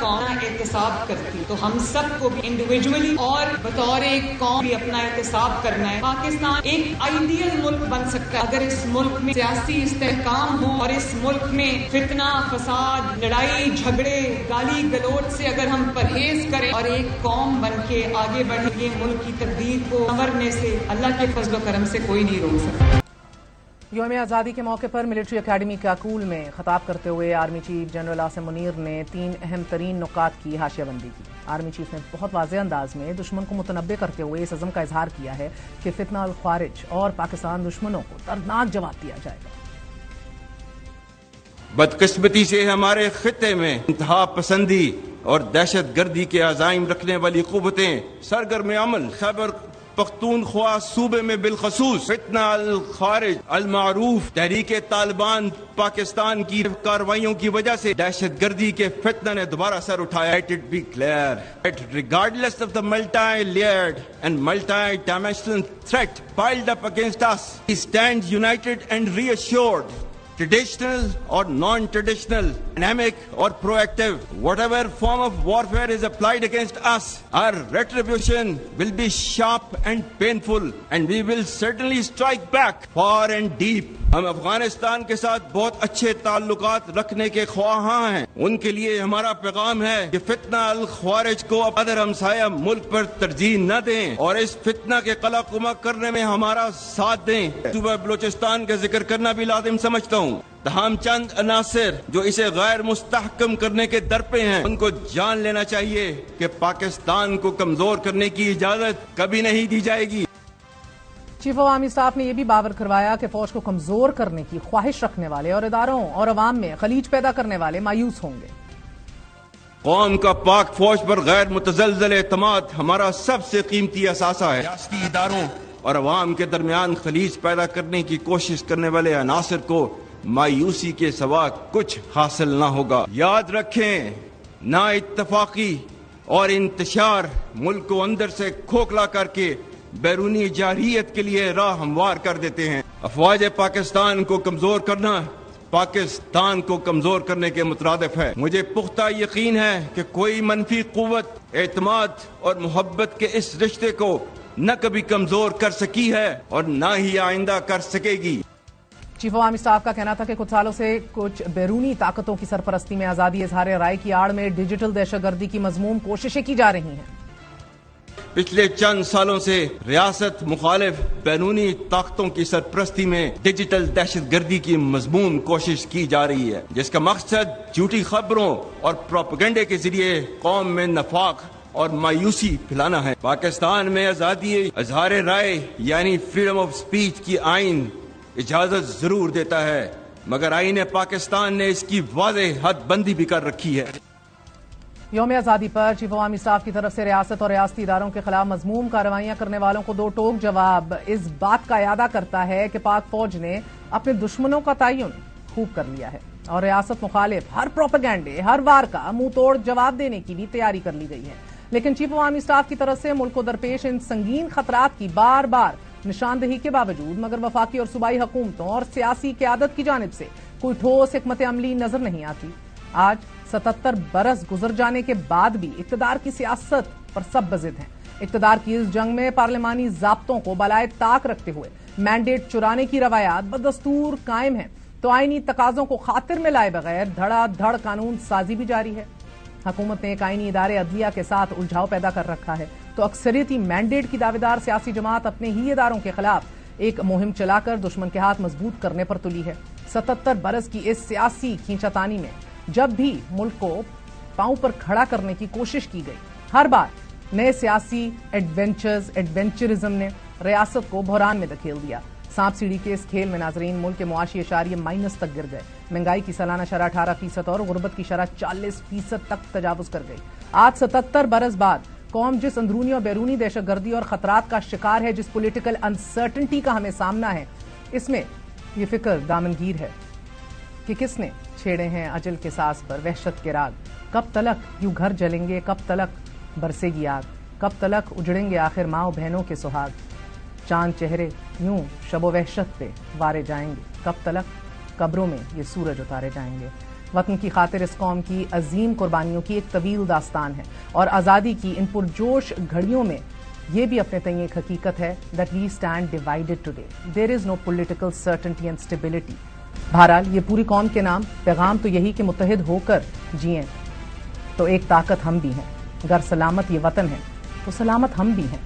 قوم احتساب کرتی، تو ہم سب کو بھی انڈیویجولی اور بطور ایک قوم بھی اپنا احتساب کرنا ہے۔ پاکستان ایک آئیڈیل ملک بن سکتا ہے اگر اس ملک میں سیاسی استحکام ہو اور اس ملک میں فتنہ، فساد، لڑائی جھگڑے، گالی گلوچ سے اگر ہم پرہیز کریں اور ایک قوم بن کے آگے بڑھیں، یہ ملک کی تقدیر کو سنورنے سے اللہ کے فضل و کرم سے کوئی نہیں روک سکتا۔ یوم آزادی کے موقع پر ملٹری اکیڈمی کاکول میں خطاب کرتے ہوئے army chief general Asim Munir نے 3 اہم ترین نکات کی حاشیہ بندی کی۔ آرمی چیف نے بہت واضح انداز میں دشمن کو متنبع کرتے ہوئے اس عزم کا اظہار کیا ہے کہ فتنہ الخوارج اور پاکستان دشمنوں کو دردناک جواب دیا جائے گا۔ بدقسمتی سے ہمارے خطے میں انتہا پسندی اور دہشت گردی کے عزائم رکھنے والی قوتیں سرگرم عمل خیبر پختونخوا صوبے میں بالخصوص فتنہ الخوارج المعروف تحریک طالبان پاکستان کی کارروائیوں کی وجہ سے دہشت گردی کے فتنہ نے دوبارہ سر اٹھایا۔ Let it be clear that regardless of the multi-layered and multi-dimensional threat piled up against us, we stand united and reassured. Traditional or non-traditional, dynamic or proactive, whatever form of warfare is applied against us, our retribution will be sharp and painful, and we will certainly strike back far and deep. ہم افغانستان کے ساتھ بہت اچھے تعلقات رکھنے کے خواہاں ہیں، ان کے لیے ہمارا پیغام ہے کہ فتنہ الخوارج کو ادر ہمسایہ ملک پر ترجیح نہ دیں اور اس فتنہ کے قلع قمع کرنے میں ہمارا ساتھ دیں۔ صوبہ بلوچستان کا ذکر کرنا بھی لازم سمجھتا ہوں۔ تاہم چند عناصر جو اسے غیر مستحکم کرنے کے درپے ہیں، ان کو جان لینا چاہیے کہ پاکستان کو کمزور کرنے کی اجازت کبھی نہیں دی جائے گی۔ چیف عوامی اسٹاف نے یہ بھی باور کروایا کہ فوج کو کمزور کرنے کی خواہش رکھنے والے اور اداروں اور عوام میں خلیج پیدا کرنے والے مایوس ہوں گے۔ قوم کا پاک فوج پر غیر متزلزل اعتماد ہمارا سب سے قیمتی اثاثہ ہے۔ ریاستی اداروں اور عوام کے درمیان خلیج پیدا کرنے کی کوشش کرنے والے عناصر کو مایوسی کے سوا کچھ حاصل نہ ہوگا۔ یاد رکھیں، نا اتفاقی اور انتشار ملک کو اندر سے کھوکھلا کر کے بیرونی جارحیت کے لیے راہ ہموار کر دیتے ہیں۔ افواج پاکستان کو کمزور کرنا پاکستان کو کمزور کرنے کے مترادف ہے۔ مجھے پختہ یقین ہے کہ کوئی منفی قوت اعتماد اور محبت کے اس رشتے کو نہ کبھی کمزور کر سکی ہے اور نہ ہی آئندہ کر سکے گی۔ چیف عوامی اسٹاف کا کہنا تھا کہ کچھ سالوں سے کچھ بیرونی طاقتوں کی سرپرستی میں آزادی اظہار رائے کی آڑ میں ڈیجیٹل دہشت گردی کی مذموم کوششیں کی جا رہی ہیں۔ پچھلے چند سالوں سے ریاست مخالف بیرونی طاقتوں کی سرپرستی میں ڈیجیٹل دہشت گردی کی مذموم کوشش کی جا رہی ہے، جس کا مقصد جھوٹی خبروں اور پروپیگنڈے کے ذریعے قوم میں نفاق اور مایوسی پھیلانا ہے۔ پاکستان میں آزادی اظہار رائے یعنی فریڈم آف اسپیچ کی آئین اجازت ضرور دیتا ہے، مگر آئین پاکستان نے اس کی واضح حد بندی بھی کر رکھی ہے۔ یوم آزادی پر چیف عوامی اسٹاف کی طرف سے ریاست اور ریاستی اداروں کے خلاف مذموم کارروائیاں کرنے والوں کو دو ٹوک جواب اس بات کا اعادہ کرتا ہے کہ پاک فوج نے اپنے دشمنوں کا تعین خوب کر لیا ہے اور ریاست مخالف ہر پروپیگنڈے ہر وار کا منہ توڑ جواب دینے کی بھی تیاری کر لی گئی ہے۔ لیکن چیف عوامی اسٹاف کی طرف سے ملک کو درپیش ان سنگین خطرات کی بار بار نشاندہی کے باوجود مگر وفاقی اور صوبائی حکومتوں اور سیاسی قیادت کی جانب سے کوئی ٹھوس حکمت عملی نظر نہیں آتی۔ آج 77 برس گزر جانے کے بعد بھی اقتدار کی سیاست پر سب بضد ہیں۔ اقتدار کی اس جنگ میں پارلیمانی ضابطوں کو بالائے طاق رکھتے ہوئے مینڈیٹ چرانے کی روایات بدستور قائم ہیں تو آئینی تقاضوں کو خاطر میں لائے بغیر دھڑا دھڑ قانون سازی بھی جاری ہے۔ حکومت نے ایک آئینی ادارے عدلیہ کے ساتھ الجھاؤ پیدا کر رکھا ہے تو اکثریتی مینڈیٹ کی دعویدار سیاسی جماعت اپنے ہی اداروں کے خلاف ایک مہم چلا کر دشمن کے ہاتھ مضبوط کرنے پر تلی ہے۔ 77 برس کی اس سیاسی کھینچاتانی میں جب بھی ملک کو پاؤں پر کھڑا کرنے کی کوشش کی گئی، ہر بار نئے سیاسی ایڈونچرزم نے ریاست کو بحران میں دھکیل دیا۔ سانپ سیڑھی کے اس کھیل میں ناظرین ملک کے معاشی اشاریے مائنس تک گر گئے، مہنگائی کی سالانہ شرح 18% اور غربت کی شرح 40% تک تجاوز کر گئی۔ آج 77 برس بعد قوم جس اندرونی اور بیرونی دہشت گردی اور خطرات کا شکار ہے، جس پولیٹیکل انسرٹنٹی کا ہمیں سامنا ہے، اس میں یہ فکر دامنگیر ہے کہ کس نے چھیڑے ہیں اجل کے ساز پر وحشت کے راگ۔ کب تلک یوں گھر جلیں گے، کب تلک برسے گی آگ، کب تلک اجڑیں گے آخر ماں و بہنوں کے سہاگ۔ چاند چہرے یوں شب و وحشت پہ وارے جائیں گے، کب تلک قبروں میں یہ سورج اتارے جائیں گے۔ وطن کی خاطر اس قوم کی عظیم قربانیوں کی ایک طویل داستان ہے اور آزادی کی ان پرجوش گھڑیوں میں یہ بھی اپنے تئیں ایک حقیقت ہے that we stand divided today. There is no political certainty and stability. بہرحال یہ پوری قوم کے نام پیغام تو یہی کہ متحد ہو کر جئیں تو ایک طاقت ہم بھی ہیں. اگر سلامت یہ وطن ہے تو سلامت ہم بھی ہیں.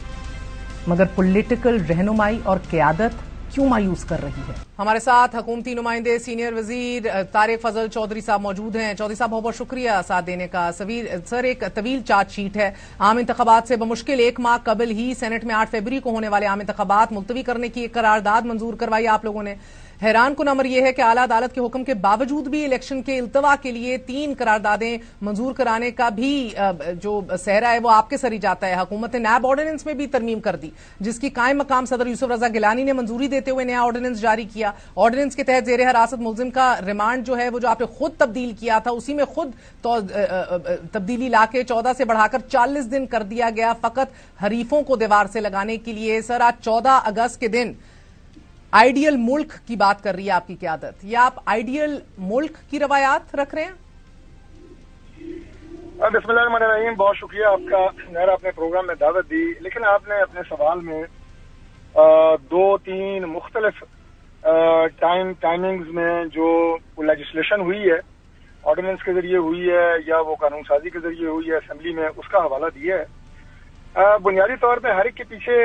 مگر پولیٹیکل رہنمائی اور قیادت کیوں مایوس کر رہی ہے؟ ہمارے ساتھ حکومتی نمائندے سینئر وزیر طارق فضل چودھری صاحب موجود ہیں. چودھری صاحب بہت بہت شکریہ ساتھ دینے کا. سر ایک طویل چارج شیٹ ہے. عام انتخابات سے بمشکل ایک ماہ قبل ہی سینٹ میں 8 فروری کو ہونے والے عام انتخابات ملتوی کرنے کی ایک قرارداد منظور کروائی آپ لوگوں نے. حیران کن امر یہ ہے کہ اعلیٰ عدالت کے حکم کے باوجود بھی الیکشن کے التوا کے لیے 3 قراردادیں منظور کرانے کا بھی جو سہرا ہے وہ آپ کے سر ہی جاتا ہے. حکومت نے نیب آرڈیننس میں بھی ترمیم کر دی جس کی قائم مقام صدر یوسف رضا گیلانی نے منظوری دیتے ہوئے نیا آرڈیننس جاری کیا. آرڈیننس کے تحت زیر حراست ملزم کا ریمانڈ جو ہے وہ جو آپ نے خود تبدیل کیا تھا اسی میں خود تبدیلی لا کے 14 سے بڑھا کر 40 دن کر دیا گیا فقط حریفوں کو دیوار سے لگانے کے لیے. سر آج 14 اگست کے دن آئیڈیل ملک کی بات کر رہی ہے آپ کی قیادت, یا آپ آئیڈیل ملک کی روایات رکھ رہے ہیں؟ بسم اللہ الرحمن الرحیم. بہت شکریہ آپ کا, میرا اپنے پروگرام میں دعوت دی, لیکن آپ نے اپنے سوال میں 2-3 مختلف ٹائمنگز میں جو لیجسلیشن ہوئی ہے آرڈیننس کے ذریعے ہوئی ہے یا وہ قانون سازی کے ذریعے ہوئی ہے اسمبلی میں, اس کا حوالہ دیا ہے. بنیادی طور پہ ہر ایک کے پیچھے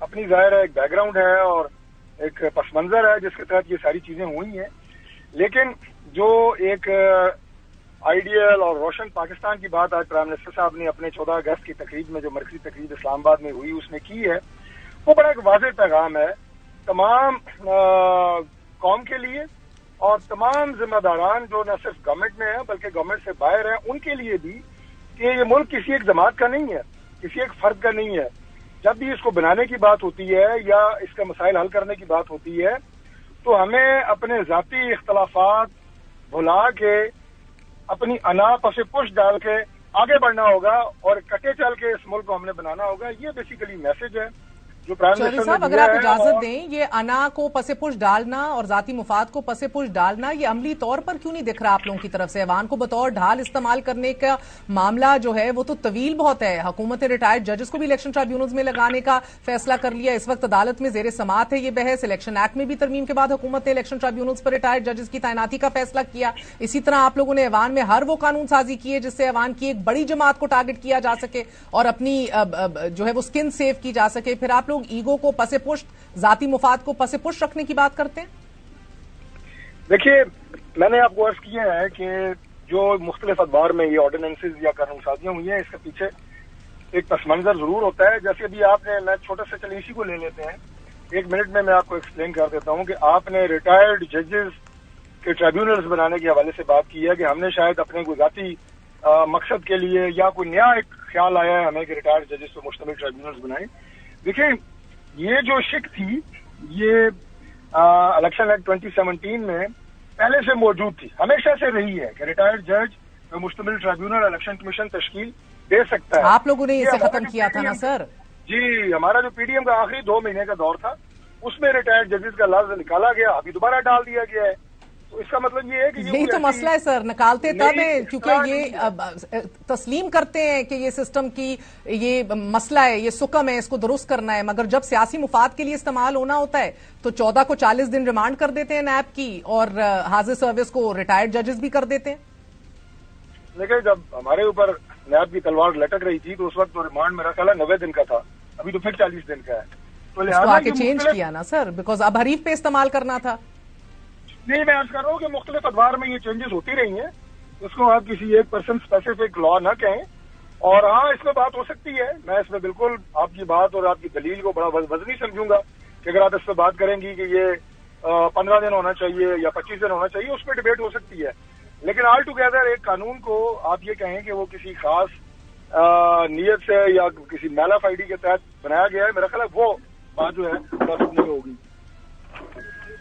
اپنی ظاہر ہے ایک بیک گراؤنڈ ہے اور ایک پس منظر ہے جس کے تحت یہ ساری چیزیں ہوئی ہیں. لیکن جو ایک آئیڈیل اور روشن پاکستان کی بات آج پرائم منسٹر صاحب نے اپنے 14 اگست کی تقریب میں جو مرکزی تقریب اسلام آباد میں ہوئی اس میں کی ہے, وہ بڑا ایک واضح پیغام ہے تمام قوم کے لیے اور تمام ذمہ داران جو نہ صرف گورنمنٹ میں ہیں بلکہ گورنمنٹ سے باہر ہیں ان کے لیے بھی کہ یہ ملک کسی ایک جماعت کا نہیں ہے, کسی ایک فرد کا نہیں ہے. جب بھی اس کو بنانے کی بات ہوتی ہے یا اس کا مسائل حل کرنے کی بات ہوتی ہے تو ہمیں اپنے ذاتی اختلافات بھلا کے اپنی انا پس پش ڈال کے آگے بڑھنا ہوگا اور کٹے چل کے اس ملک کو ہم نے بنانا ہوگا. یہ بیسیکلی میسج ہے جو پرائم چودھری منسٹر صاحب اگر آپ اجازت دیں, یہ انا کو پس پش ڈالنا اور ذاتی مفاد کو پس پش ڈالنا یہ عملی طور پر کیوں نہیں دکھ رہا آپ لوگوں کی طرف سے؟ ایوان کو بطور ڈھال استعمال کرنے کا معاملہ جو ہے وہ تو طویل بہت ہے. حکومت نے ریٹائرڈ ججز کو بھی الیکشن ٹرائیبیونلز میں لگانے کا فیصلہ کر لیا. اس وقت عدالت میں زیر سماعت ہے یہ بحث. الیکشن ایکٹ میں بھی ترمیم کے بعد حکومت نے الیکشن ٹرائیبیونلز پر ریٹائرڈ ججز کی تعیناتی کا فیصلہ کیا. اسی طرح آپ لوگوں نے ایوان میں ہر وہ قانون سازی کی ہے جس سے ایوان کی ایک بڑی جماعت کو ٹارگٹ کیا جا سکے اور اپنی جو ہے وہ سکن سیو کی جا سکے. پھر آپ لوگ ایگو کو پس پشت, ذاتی مفاد کو پس پشت رکھنے کی بات کرتے ہیں. دیکھیے میں نے آپ کو عرض کیا ہے کہ جو مختلف ادوار میں یہ آرڈیننسز یا قانون سازیاں ہوئی ہیں اس کے پیچھے ایک پس منظر ضرور ہوتا ہے. جیسے ابھی آپ نے, میں چھوٹا سا چلیے اسی کو لے لیتے ہیں, 1 منٹ میں آپ کو ایکسپلین کر دیتا ہوں کہ آپ نے ریٹائرڈ ججز کے ٹرائیبیونلز بنانے کے حوالے سے بات کی ہے کہ ہم نے شاید اپنے کوئی ذاتی مقصد کے لیے یا کوئی نیا ایک خیال آیا ہے ہمیں کہ ریٹائرڈ ججز پر مشتمل ٹرائیبیونلز بنائیں. دیکھیں یہ جو شک تھی یہ الیکشن ایکٹ 2017 میں پہلے سے موجود تھی, ہمیشہ سے رہی ہے کہ ریٹائرڈ جج پر مشتمل ٹرائیبیونل الیکشن کمیشن تشکیل دے سکتا ہے. آپ لوگوں نے اسے ختم کیا تھا نا سر؟ جی, ہمارا جو پی ڈی ایم کا آخری 2 مہینے کا دور تھا اس میں ریٹائرڈ ججز کا لفظ نکالا گیا, ابھی دوبارہ ڈال دیا گیا ہے. تو اس کا مطلب یہ ہے کہ یہی تو مسئلہ ہے سر, نکالتے تب ہیں کیونکہ یہ تسلیم کرتے ہیں کہ یہ سسٹم کی یہ مسئلہ ہے, یہ سکم ہے, اس کو درست کرنا ہے, مگر جب سیاسی مفاد کے لیے استعمال ہونا ہوتا ہے تو 14 کو 40 دن ریمانڈ کر دیتے ہیں نیب کی اور حاضر سروس کو ریٹائرڈ ججز بھی کر دیتے ہیں. لیکن جب ہمارے اوپر نیب کی تلوار لٹک رہی تھی تو اس وقت تو ریمانڈ میرا خیال ہے 90 دن کا تھا, ابھی تو پھر 40 دن کا ہے. تو لہٰذا آ کے چینج کیا نا سر, بیکاز اب حریف پہ استعمال کرنا تھا. نہیں, میں عرض کر رہا ہوں کہ مختلف ادوار میں یہ چینجز ہوتی رہی ہیں, اس کو آپ کسی ایک پرسن اسپیسیفک لا نہ کہیں. اور ہاں اس میں بات ہو سکتی ہے, میں اس میں بالکل آپ کی بات اور آپ کی دلیل کو بڑا وزنی سمجھوں گا کہ اگر آپ اس پہ بات کریں گی کہ یہ 15 دن ہونا چاہیے یا 25 دن ہونا چاہیے, اس پہ ڈبیٹ ہو سکتی ہے. لیکن آل ٹوگیدر ایک قانون کو آپ یہ کہیں کہ وہ کسی خاص نیت سے یا کسی میل آف آئی ڈی کے تحت بنایا گیا ہے, میرا خیال ہے وہ بات جو ہے نہیں ہوگی.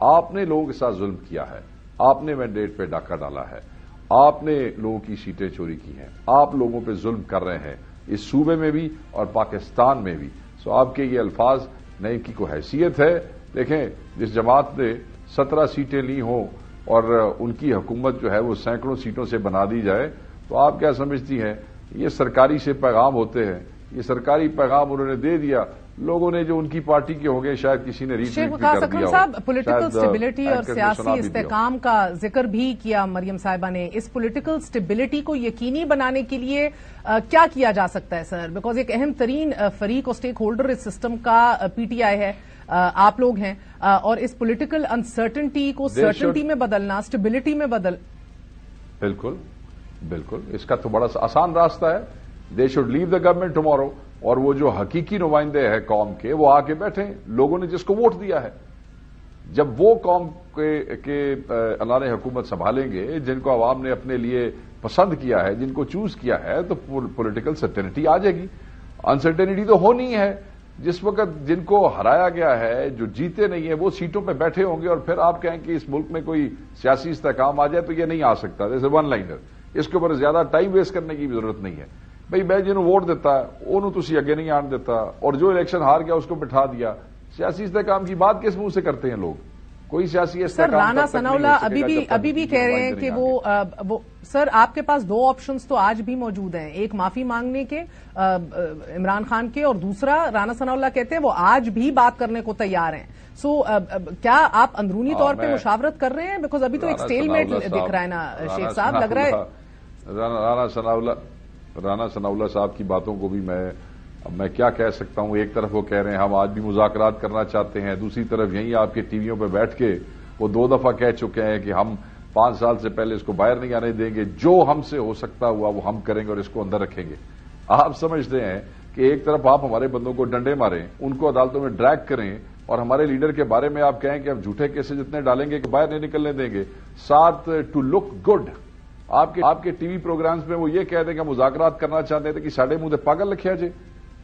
آپ نے لوگوں کے ساتھ ظلم کیا ہے, آپ نے مینڈیٹ پہ ڈاکہ ڈالا ہے, آپ نے لوگوں کی سیٹیں چوری کی ہیں, آپ لوگوں پہ ظلم کر رہے ہیں اس صوبے میں بھی اور پاکستان میں بھی. سو آپ کے یہ الفاظ نہیں کی کوئی حیثیت ہے. دیکھیں, جس جماعت نے 17 سیٹیں لی ہوں اور ان کی حکومت جو ہے وہ سینکڑوں سیٹوں سے بنا دی جائے, تو آپ کیا سمجھتی ہیں یہ سرکاری سے پیغام ہوتے ہیں؟ یہ سرکاری پیغام انہوں نے دے دیا, لوگوں نے جو ان کی پارٹی کے ہو گئے شاید کسی نے ریٹ بھی کر دیا ہو. صاحب, پولیٹیکل سٹیبلٹی اور سیاسی استحکام کا ذکر بھی کیا مریم صاحبہ نے. اس پولیٹیکل سٹیبلٹی کو یقینی بنانے کے لیے کیا کیا جا سکتا ہے سر؟ بیکاز ایک اہم ترین فریق اور اسٹیک ہولڈر اس سسٹم کا پی ٹی آئی ہے, آپ لوگ ہیں, اور اس پولیٹیکل انسرٹنٹی کو سرٹنٹی میں بدلنا, اسٹیبلٹی میں بالکل بالکل, اس کا تو بڑا آسان راستہ ہے. They should leave the government tomorrow, اور وہ جو حقیقی نمائندے ہیں قوم کے وہ آ کے بیٹھیں. لوگوں نے جس کو ووٹ دیا ہے, جب وہ قوم کے اللہ نے حکومت سنبھالیں گے, جن کو عوام نے اپنے لیے پسند کیا ہے, جن کو چوز کیا ہے, تو پولیٹیکل سرٹینٹی آ جائے گی. انسرٹینٹی تو ہونی ہے. جس وقت جن کو ہرایا گیا ہے, جو جیتے نہیں ہیں, وہ سیٹوں پہ بیٹھے ہوں گے, اور پھر آپ کہیں کہ اس ملک میں کوئی سیاسی استحکام آ جائے, تو یہ نہیں آ سکتا. جیسے ون لائنر, اس کے اوپر زیادہ ٹائم ویسٹ کرنے کی بھی ضرورت نہیں ہے. بھئی میں جنہوں ووٹ دیتا ہے انہوں تسی اگے نہیں آن دیتا, اور جو الیکشن ہار گیا اس کو بٹھا دیا. سیاسی استحکام کی بات کس منہ سے کرتے ہیں لوگ؟ کوئی سیاسی استحکام. سر, رانا ثناء اللہ ابھی بھی کہہ رہے ہیں کہ وہ سر آپ کے پاس 2 آپشنز تو آج بھی موجود ہیں, ایک معافی مانگنے کے عمران خان کے, اور دوسرا رانا ثناء اللہ کہتے ہیں وہ آج بھی بات کرنے کو تیار ہیں. سو کیا آپ اندرونی طور پہ مشاورت کر رہے ہیں؟ بیکاز ابھی تو ایک سٹیل میٹ دکھ رہا ہے نا شیخ صاحب, لگ رہا ہے. رانا ثناء اللہ صاحب کی باتوں کو بھی میں کیا کہہ سکتا ہوں. ایک طرف وہ کہہ رہے ہیں ہم آج بھی مذاکرات کرنا چاہتے ہیں, دوسری طرف یہیں آپ کے ٹی ویوں پہ بیٹھ کے وہ 2 دفعہ کہہ چکے ہیں کہ ہم 5 سال سے پہلے اس کو باہر نہیں آنے دیں گے, جو ہم سے ہو سکتا ہوا وہ ہم کریں گے اور اس کو اندر رکھیں گے. آپ سمجھتے ہیں کہ ایک طرف آپ ہمارے بندوں کو ڈنڈے ماریں, ان کو عدالتوں میں ڈریگ کریں, اور ہمارے لیڈر کے بارے میں آپ کہیں کہ ہم جھوٹے کیسز اتنے ڈالیں گے کہ باہر نہیں نکلنے دیں گے. ساتھ ٹو لک گڈ آپ کے ٹی وی پروگرامز میں وہ یہ کہہ دیں کہ ہم مذاکرات کرنا چاہتے ہیں کہ ساڑھے منہ پاگل رکھیا جائے,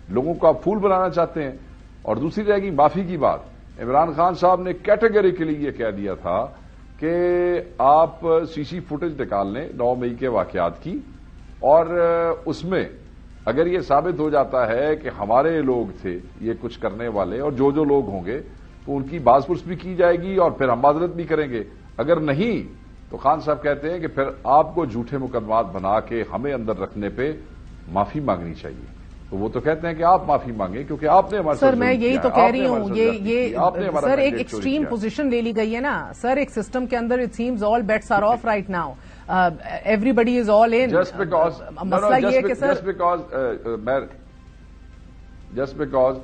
لوگوں کو آپ پھول بنانا چاہتے ہیں. اور دوسری رہے گی معافی کی بات. عمران خان صاحب نے کیٹیگریکلی یہ کہہ دیا تھا کہ آپ سی سی فوٹیج نکال لیں 9 مئی کے واقعات کی, اور اس میں اگر یہ ثابت ہو جاتا ہے کہ ہمارے لوگ تھے یہ کچھ کرنے والے, اور جو لوگ ہوں گے تو ان کی باز پرس بھی کی جائے گی اور پھر ہم معذرت بھی کریں گے. اگر نہیں تو خان صاحب کہتے ہیں کہ پھر آپ کو جھوٹے مقدمات بنا کے ہمیں اندر رکھنے پہ معافی مانگنی چاہیے. تو وہ تو کہتے ہیں کہ آپ معافی مانگیں کیونکہ آپ نے ہمارے سر, میں یہی تو کہہ رہی ہوں, یہ سر ایک ایکسٹریم پوزیشن لے لی گئی ہے نا سر. ایک سسٹم کے اندر it seems all bets are off right now, everybody is all in. مسئلہ یہ ہے کہ sir just because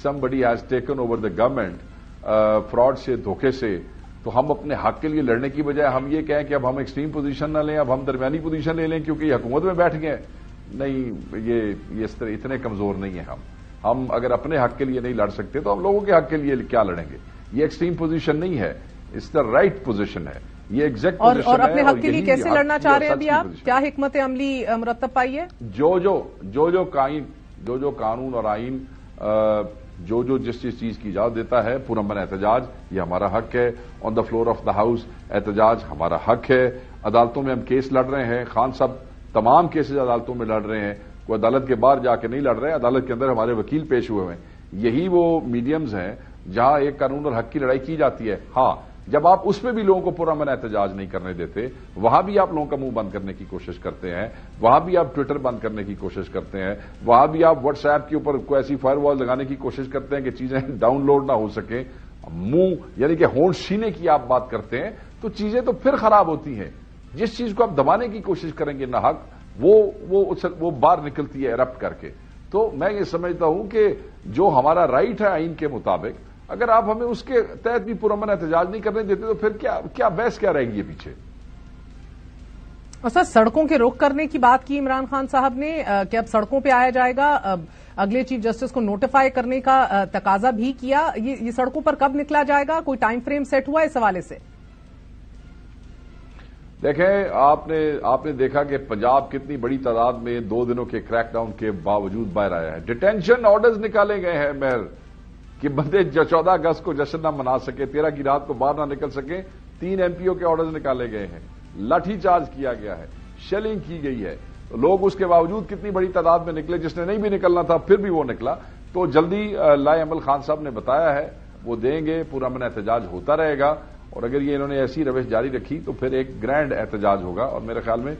somebody has taken over the government fraud سے, دھوکے سے, تو ہم اپنے حق کے لیے لڑنے کی بجائے ہم یہ کہیں کہ اب ہم ایکسٹریم پوزیشن نہ لیں, اب ہم درمیانی پوزیشن لے لیں کیونکہ یہ حکومت میں بیٹھ گئے. نہیں, یہ اس طرح اتنے کمزور نہیں ہیں ہم اگر اپنے حق کے لیے نہیں لڑ سکتے تو ہم لوگوں کے حق کے لیے کیا لڑیں گے؟ یہ ایکسٹریم پوزیشن نہیں ہے, اٹس دا رائٹ پوزیشن ہے, یہ ایگزیکٹ پوزیشن ہے. اور اپنے حق کے لیے کیسے لڑنا چاہ رہے ہیں ابھی آپ؟ کیا حکمت عملی مرتب پائی ہے؟ جو قانون اور آئین جو جس چیز کی اجازت دیتا ہے, پرامن احتجاج یہ ہمارا حق ہے. On the floor of the house احتجاج ہمارا حق ہے. عدالتوں میں ہم کیس لڑ رہے ہیں, خان صاحب تمام کیسز عدالتوں میں لڑ رہے ہیں, کوئی عدالت کے باہر جا کے نہیں لڑ رہے ہیں, عدالت کے اندر ہمارے وکیل پیش ہوئے ہیں. یہی وہ میڈیمز ہیں جہاں ایک قانون اور حق کی لڑائی کی جاتی ہے. ہاں, جب آپ اس میں بھی لوگوں کو پرامن احتجاج نہیں کرنے دیتے, وہاں بھی آپ لوگوں کا منہ بند کرنے کی کوشش کرتے ہیں, وہاں بھی آپ ٹویٹر بند کرنے کی کوشش کرتے ہیں, وہاں بھی آپ واٹس ایپ کے اوپر کوئی ایسی فائر وال لگانے کی کوشش کرتے ہیں کہ چیزیں ڈاؤن لوڈ نہ ہو سکیں, منہ یعنی کہ ہونٹ سینے کی آپ بات کرتے ہیں, تو چیزیں تو پھر خراب ہوتی ہیں. جس چیز کو آپ دبانے کی کوشش کریں گے نہ حق, وہ باہر نکلتی ہے ایرپٹ کر کے. تو میں یہ سمجھتا ہوں کہ جو ہمارا رائٹ ہے آئین کے مطابق, اگر آپ ہمیں اس کے تحت بھی پرامن احتجاج نہیں کرنے دیتے تو پھر کیا بحث کیا رہے گی یہ پیچھے؟ اور سر, سڑکوں کے روک کرنے کی بات کی عمران خان صاحب نے کہ اب سڑکوں پہ آیا جائے گا, اگلے چیف جسٹس کو نوٹیفائی کرنے کا تقاضا بھی کیا. یہ سڑکوں پر کب نکلا جائے گا؟ کوئی ٹائم فریم سیٹ ہوا اس حوالے سے؟ دیکھیں, آپ نے دیکھا کہ پنجاب کتنی بڑی تعداد میں 2 دنوں کے کریک ڈاؤن کے باوجود باہر آیا ہے. ڈیٹینشن آرڈرز نکالے گئے ہیں مہر کہ بندے 14 اگست کو جشن نہ منا سکے، 13 کی رات کو باہر نہ نکل سکے. 3 MP کے آرڈرز نکالے گئے ہیں، لاٹھی چارج کیا گیا ہے، شیلنگ کی گئی ہے. لوگ اس کے باوجود کتنی بڑی تعداد میں نکلے، جس نے نہیں بھی نکلنا تھا پھر بھی وہ نکلا. تو جلدی لائے عمل خان صاحب نے بتایا ہے وہ دیں گے، پورا من احتجاج ہوتا رہے گا. اور اگر یہ انہوں نے ایسی روش جاری رکھی تو پھر ایک گرینڈ احتجاج ہوگا. اور میرے خیال میں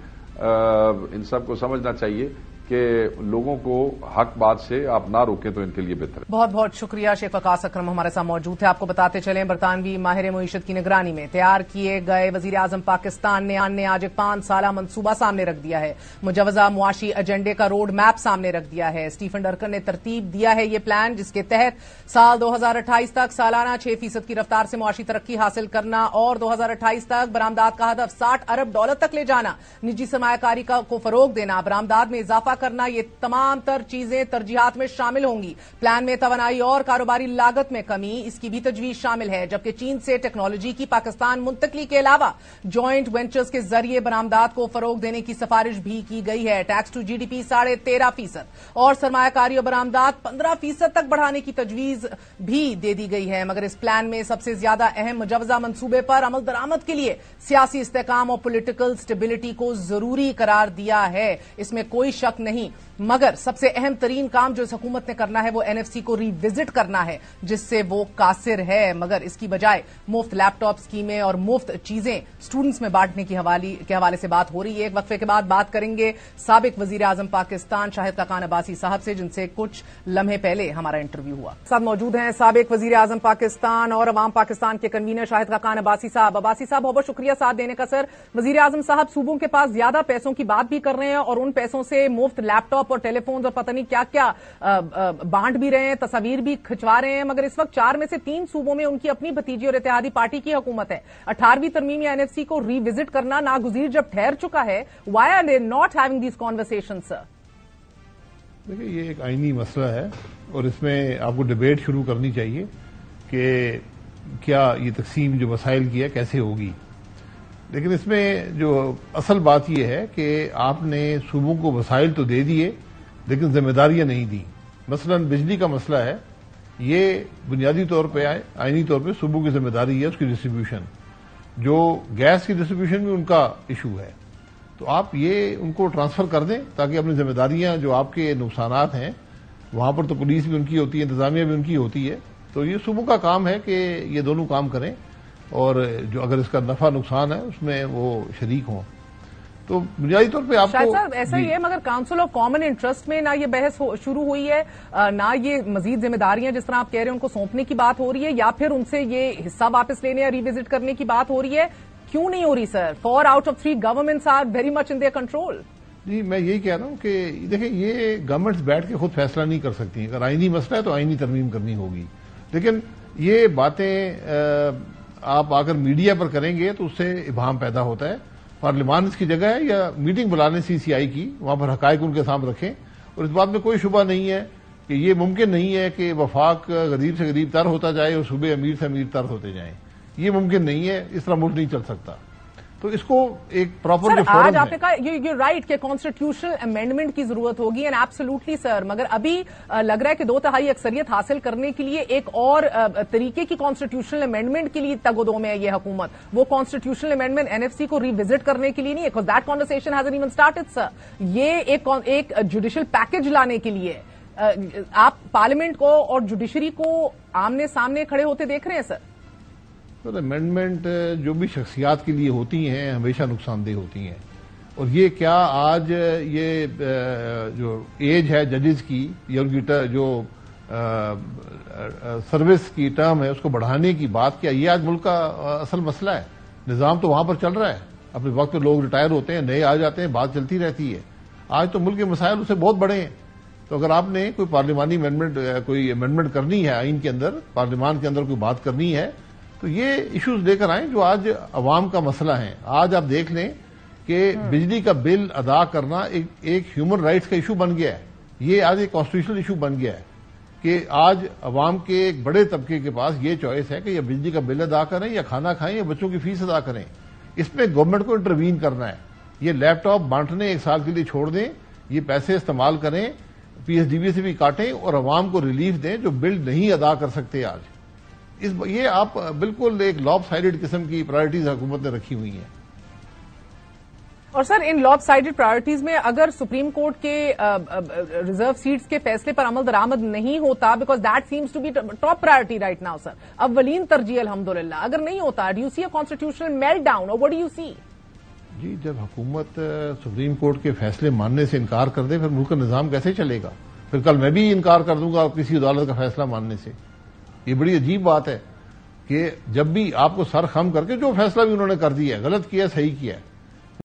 ان سب کو سمجھنا چاہیے کہ لوگوں کو حق بات سے آپ نہ روکیں تو ان کے لیے بہتر ہے. بہت بہت شکریہ. شیخ وقاص اکرم ہمارے ساتھ موجود تھے. آپ کو بتاتے چلیں برطانوی ماہر معیشت کی نگرانی میں تیار کیے گئے وزیر اعظم پاکستان نے آج ایک 5 سالہ منصوبہ سامنے رکھ دیا ہے. مجوزہ معاشی ایجنڈے کا روڈ میپ سامنے رکھ دیا ہے. اسٹیفن ڈرکن نے ترتیب دیا ہے یہ پلان جس کے تحت سال 2028 تک سالانہ 6% کی رفتار سے معاشی ترقی حاصل کرنا اور 2028 تک برآمدات کا ہدف $60 ارب تک لے جانا، نجی سرمایہ کاری کو فروغ دینا، برآمدات میں اضافہ کرنا، یہ تمام تر چیزیں ترجیحات میں شامل ہوں گی. پلان میں توانائی اور کاروباری لاگت میں کمی، اس کی بھی تجویز شامل ہے. جبکہ چین سے ٹیکنالوجی کی پاکستان منتقلی کے علاوہ جوائنٹ وینچرز کے ذریعے برآمدات کو فروغ دینے کی سفارش بھی کی گئی ہے. ٹیکس ٹو GDP 13.5% اور سرمایہ کاری اور برآمدات 15% تک بڑھانے کی تجویز بھی دے دی گئی ہے. مگر اس پلان میں سب سے زیادہ اہم مجوزہ منصوبے پر عمل درآمد کے لیے سیاسی استحکام اور پولیٹیکل سٹیبلٹی کو ضروری قرار دیا ہے. اس میں کوئی شک نہیں. مگر سب سے اہم ترین کام جو اس حکومت نے کرنا ہے وہ NFC کو ری وزٹ کرنا ہے جس سے وہ قاصر ہے. مگر اس کی بجائے مفت لیپ ٹاپ اسکیمیں اور مفت چیزیں اسٹوڈنٹس میں بانٹنے کے حوالے سے بات ہو رہی ہے. ایک وقفے کے بعد بات کریں گے سابق وزیر اعظم پاکستان شاہد خاقان عباسی صاحب سے، جن سے کچھ لمحے پہلے ہمارا انٹرویو ہوا. ساتھ موجود ہیں سابق وزیر اعظم پاکستان اور عوام پاکستان کے کنوینر شاہد خاقان عباسی صاحب. عباسی صاحب بہت بہت شکریہ ساتھ دینے کا. سر، وزیر اعظم صاحب صوبوں کے پاس زیادہ پیسوں کی بات بھی کر رہے ہیں اور ان پیسوں سے مفت لیپ ٹاپ اور ٹیلی فون اور پتہ نہیں کیا کیا بانٹ بھی رہے ہیں، تصاویر بھی کھنچوا رہے ہیں. مگر اس وقت 4 میں سے 3 صوبوں میں ان کی اپنی بھتیجی اور اتحادی پارٹی کی حکومت ہے. 18ویں ترمیم یا NFC کو ری وزٹ کرنا ناگزیر جب ٹھہر چکا ہے، why are they not having these conversations? Sir دیکھیں، یہ ایک آئینی مسئلہ ہے اور اس میں آپ کو ڈبیٹ شروع کرنی چاہیے کہ کیا یہ تقسیم جو مسائل کی ہے کیسے ہوگی. لیکن اس میں جو اصل بات یہ ہے کہ آپ نے صوبوں کو وسائل تو دے دیے لیکن ذمہ داریاں نہیں دی. مثلا بجلی کا مسئلہ ہے، یہ بنیادی طور پہ آئینی طور پہ صوبوں کی ذمہ داری ہے اس کی ڈسٹریبیوشن. جو گیس کی ڈسٹریبیوشن بھی ان کا ایشو ہے. تو آپ یہ ان کو ٹرانسفر کر دیں تاکہ اپنی ذمہ داریاں جو آپ کے نقصانات ہیں وہاں پر تو پولیس بھی ان کی ہوتی ہے، انتظامیہ بھی ان کی ہوتی ہے. تو یہ صوبوں کا کام ہے کہ یہ دونوں کام کریں اور جو اگر اس کا نفع نقصان ہے اس میں وہ شریک ہوں. تو بنیادی طور پہ آپ کو شاید صاحب ایسا ہی ہے، مگر کاؤنسل آف کامن انٹرسٹ میں نہ یہ بحث شروع ہوئی ہے، نہ یہ مزید ذمہ داریاں جس طرح آپ کہہ رہے ہیں ان کو سونپنے کی بات ہو رہی ہے یا پھر ان سے یہ حصہ واپس لینے یا ری وزٹ کرنے کی بات ہو رہی ہے. کیوں نہیں ہو رہی sir? 4 out of 3 governments are very much in their control. جی میں یہی کہہ رہا ہوں کہ دیکھیں یہ گورنمنٹس بیٹھ کے خود فیصلہ نہیں کر سکتی. اگر آئینی مسئلہ ہے تو آئینی ترمیم کرنی ہوگی. لیکن یہ باتیں آپ اگر میڈیا پر کریں گے تو اس سے ابہام پیدا ہوتا ہے. پارلیمان اس کی جگہ ہے یا میٹنگ بلانے CCI کی، وہاں پر حقائق ان کے سامنے رکھیں. اور اس بات میں کوئی شبہ نہیں ہے کہ یہ ممکن نہیں ہے کہ وفاق غریب سے غریب تر ہوتا جائے اور صوبے امیر سے امیر تر ہوتے جائیں. یہ ممکن نہیں ہے، اس طرح ملک نہیں چل سکتا. تو اس کو ایک پراپر آج آپ نے کہا یو رائٹ کہ کانسٹیٹیوشنل امینڈمنٹ کی ضرورت ہوگی اینڈ ایبسولوٹلی سر. مگر ابھی لگ رہا ہے کہ 2/3 اکثریت حاصل کرنے کے لیے ایک اور طریقے کی کانسٹیٹیوشنل امینڈمنٹ کے لیے تگ و دو میں ہے یہ حکومت. وہ کانسٹیٹیوشنل امینڈمنٹ NFC کو ری وزٹ کرنے کے لیے نہیں ہے، because that conversation hasn't even started sir. یہ ایک جوڈیشل پیکج لانے کے لیے آپ پارلیمنٹ کو اور جوڈیشری کو آمنے سامنے کھڑے ہوتے دیکھ رہے ہیں سر؟ امینڈمنٹ جو بھی شخصیات کے لیے ہوتی ہیں ہمیشہ نقصان دہ ہوتی ہیں. اور یہ کیا آج یہ جو ایج ہے ججز کی یا ان کی جو سروس کی ٹرم ہے اس کو بڑھانے کی بات کیا یہ آج ملک کا اصل مسئلہ ہے؟ نظام تو وہاں پر چل رہا ہے، اپنے وقت پہ لوگ ریٹائر ہوتے ہیں، نئے آ جاتے ہیں، بات چلتی رہتی ہے. آج تو ملک کے مسائل اس سے بہت بڑے ہیں. تو اگر آپ نے کوئی پارلیمانی کوئی امینڈمنٹ کرنی ہے آئین کے اندر، پارلیمان کے اندر کوئی بات کرنی ہے تو یہ ایشوز لے کر آئیں جو آج عوام کا مسئلہ ہے. آج آپ دیکھ لیں کہ بجلی کا بل ادا کرنا ایک ہیومن رائٹس کا ایشو بن گیا ہے. یہ آج ایک کانسٹیٹیوشنل ایشو بن گیا ہے کہ آج عوام کے ایک بڑے طبقے کے پاس یہ چوائس ہے کہ یا بجلی کا بل ادا کریں یا کھانا کھائیں یا بچوں کی فیس ادا کریں. اس میں گورنمنٹ کو انٹروین کرنا ہے. یہ لیپ ٹاپ بانٹنے 1 سال کے لیے چھوڑ دیں، یہ پیسے استعمال کریں پی ایس ڈی بی سے بھی کاٹیں اور عوام کو ریلیف دیں جو بل نہیں ادا کر سکتے آج. یہ آپ بالکل ایک لاپ سائڈڈ قسم کی پرائرٹیز حکومت نے رکھی ہوئی ہیں. اور سر ان لاپ سائڈڈ پرائرٹیز میں اگر سپریم کورٹ کے ریزرو سیٹس کے فیصلے پر عمل درآمد نہیں ہوتا، because that seems to be top priority right now sir, اولین ترجیح الحمدللہ، اگر نہیں ہوتا do you see a constitutional meltdown اور واٹ ڈو یو سی؟ جی جب حکومت سپریم کورٹ کے فیصلے ماننے سے انکار کر دے پھر ملک کا نظام کیسے چلے گا؟ پھر کل میں بھی انکار کر دوں گا کسی عدالت کا فیصلہ ماننے سے. یہ بڑی عجیب بات ہے کہ جب بھی آپ کو سر خم کر کے جو فیصلہ بھی انہوں نے کر دیا ہے، غلط کیا صحیح کیا ہے،